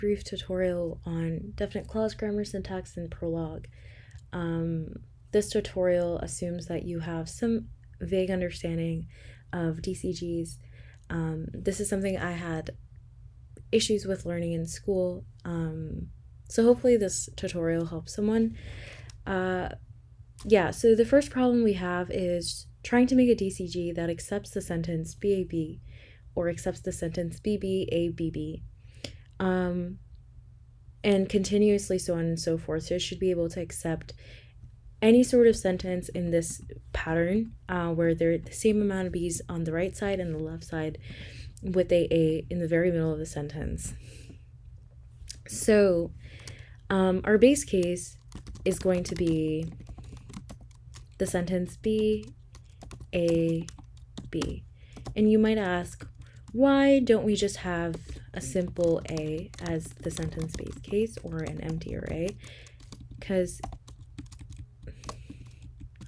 brief tutorial on definite clause grammar, syntax, and Prolog. This tutorial assumes that you have some vague understanding of DCGs. This is something I had issues with learning in school, so hopefully this tutorial helps someone. Yeah, so the first problem we have is trying to make a DCG that accepts the sentence BAB or accepts the sentence BBABB, and continuously so on and so forth. So it should be able to accept any sort of sentence in this pattern where there are the same amount of B's on the right side and the left side with a in the very middle of the sentence. So our base case is going to be the sentence B, A, B. And you might ask, why don't we just have a simple A as the sentence base case or an empty array? Because,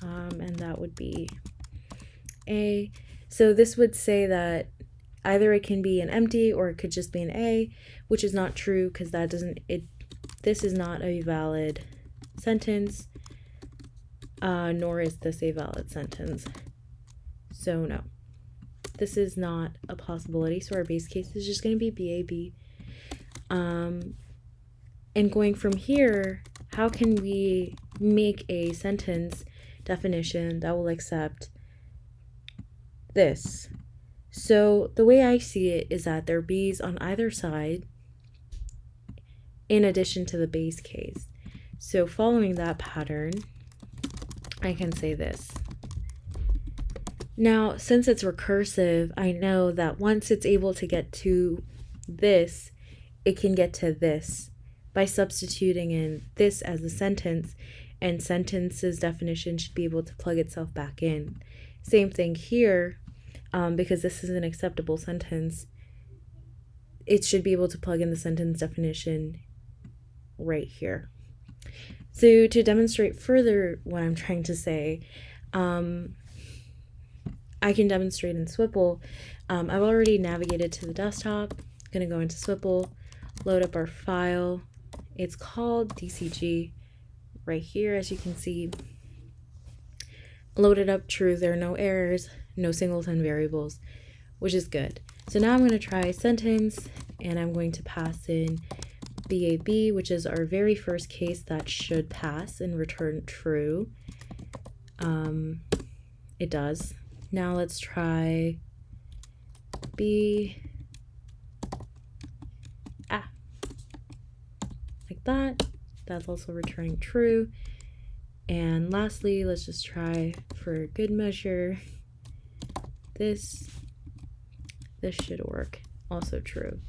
and that would be A. So this would say that either it can be an empty or it could just be an A, which is not true because that doesn't, this is not a valid sentence, nor is this a valid sentence. So no, this is not a possibility. So our base case is just going to be BAB. And going from here, how can we make a sentence definition that will accept this? So the way I see it is that there are B's on either side in addition to the base case. So following that pattern, I can say this. Now, since it's recursive, I know that once it's able to get to this, it can get to this by substituting in this as a sentence, and sentence's definition should be able to plug itself back in. Same thing here, because this is an acceptable sentence, it should be able to plug in the sentence definition right here. So to demonstrate further what I'm trying to say, I can demonstrate in SWI-Prolog. I've already navigated to the desktop. I'm going to go into SWI-Prolog, load up our file. It's called DCG right here, as you can see. Loaded up, true, there are no errors, no singleton variables, which is good. So now I'm going to try sentence, and I'm going to pass in BAB, which is our very first case that should pass and return true. It does. Now let's try B, like that. That's also returning true. And lastly, let's just try for good measure this. This should work, also true.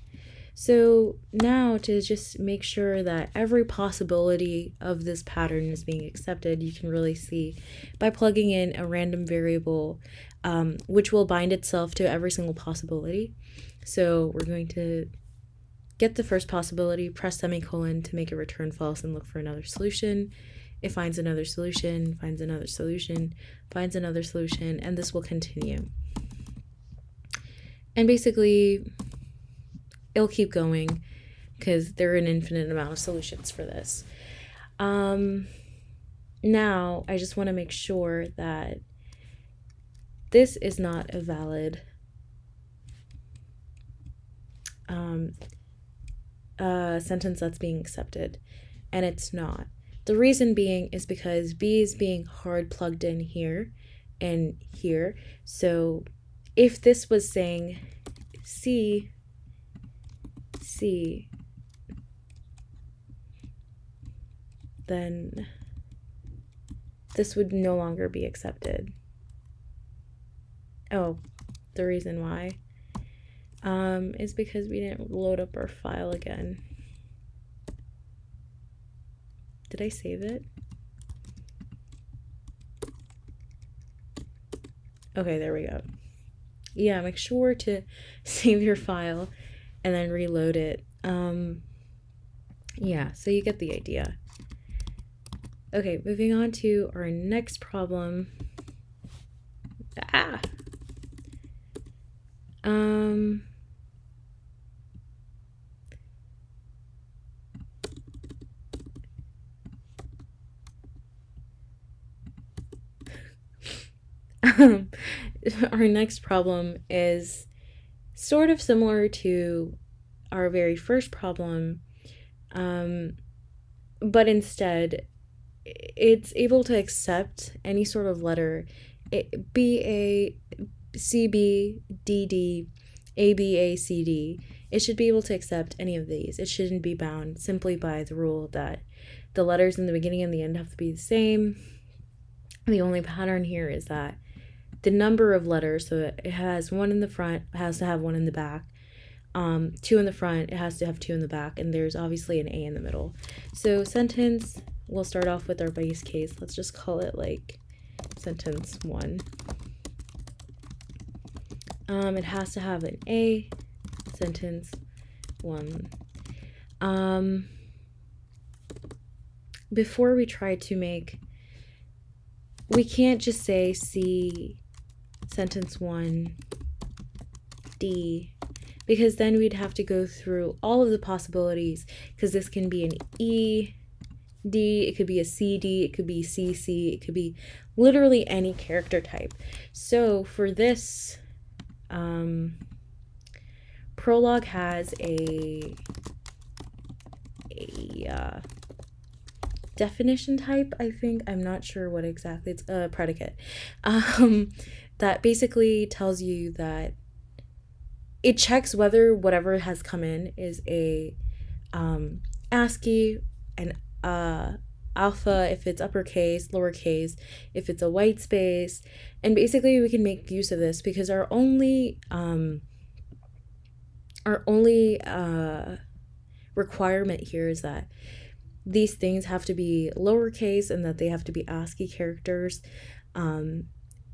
So now to just make sure that every possibility of this pattern is being accepted, you can really see by plugging in a random variable, which will bind itself to every single possibility. So we're going to get the first possibility, press semicolon to make it return false and look for another solution. It finds another solution, finds another solution, finds another solution, and this will continue. And basically, it'll keep going because there are an infinite amount of solutions for this. Now, I just want to make sure that this is not a valid sentence that's being accepted, and it's not. The reason being is because B is being hard plugged in here and here. So if this was saying C, then this would no longer be accepted. Oh, the reason why is because we didn't load up our file again. Did I save it? Okay, there we go. Yeah, make sure to save your file and then reload it. Yeah, so you get the idea. Okay, moving on to our next problem. Our next problem is sort of similar to our very first problem, but instead it's able to accept any sort of letter, BA, CB, DD, ABACD. It should be able to accept any of these. It shouldn't be bound simply by the rule that the letters in the beginning and the end have to be the same. The only pattern here is that the number of letters, so it has one in the front, it has to have one in the back. 2 in the front, it has to have 2 in the back, and there's obviously an A in the middle. So sentence, we'll start off with our base case. Let's just call it like sentence 1. It has to have an A, sentence 1. Before we try to make, we can't just say C, sentence 1, D, because then we'd have to go through all of the possibilities, because this can be an E, D, it could be a CD, it could be CC, it could be literally any character type. So for this, Prolog has a definition type, I think. I'm not sure what exactly. It's a predicate. That basically tells you that it checks whether whatever has come in is a ASCII, an alpha if it's uppercase, lowercase if it's a white space, and basically we can make use of this because our only requirement here is that these things have to be lowercase and that they have to be ASCII characters, and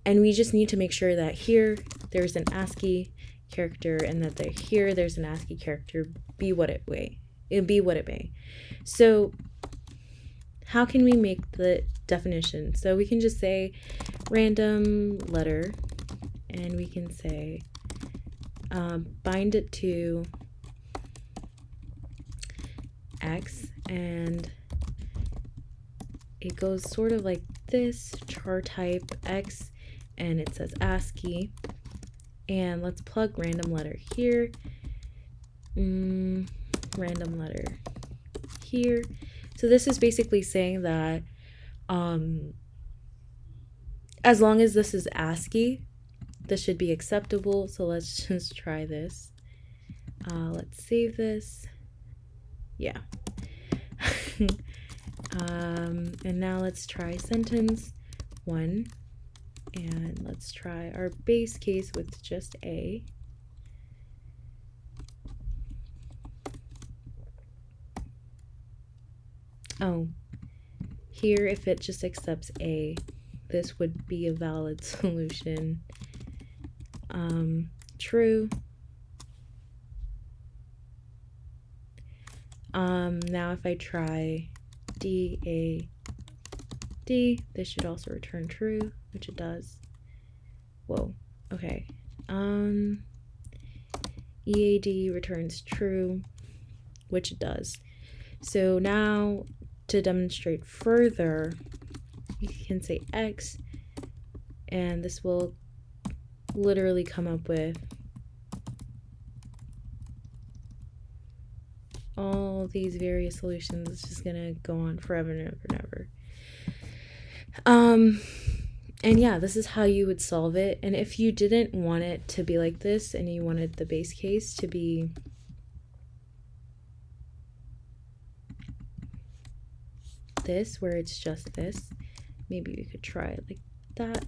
we just need to make sure that here there's an ASCII character and that here there's an ASCII character, be what it may. So how can we make the definition? So we can just say random letter, and we can say bind it to X, and it goes sort of like this, char type X, and it says ASCII, and let's plug random letter here, random letter here. So this is basically saying that as long as this is ASCII, this should be acceptable. So let's just try this. Let's save this. Yeah. And now let's try sentence 1, and let's try our base case with just A. Oh, here if it just accepts A, this would be a valid solution. True. Now if I try D, A, D, this should also return true, which it does. Whoa, okay. EAD returns true, which it does. So now to demonstrate further, you can say X, and this will literally come up with all these various solutions. It's just gonna go on forever and ever and ever. And yeah, this is how you would solve it. And if you didn't want it to be like this and you wanted the base case to be this, where it's just this, maybe we could try it like that.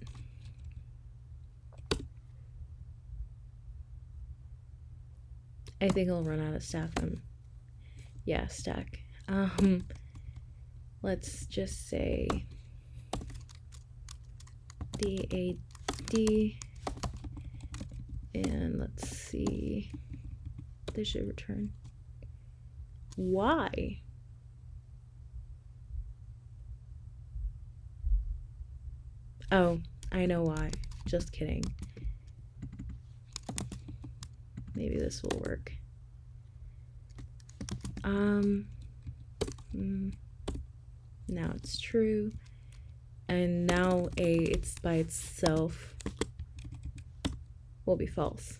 I think I'll run out of stack. Yeah, stack. Let's just say DAD, and let's see, this should return Y. Oh, I know why. Just kidding. Maybe this will work. Now it's true. and now A, it's by itself, will be false,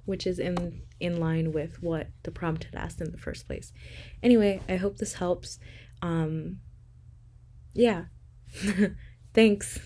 which is in line with what the prompt had asked in the first place. Anyway, I hope this helps. Yeah. Thanks.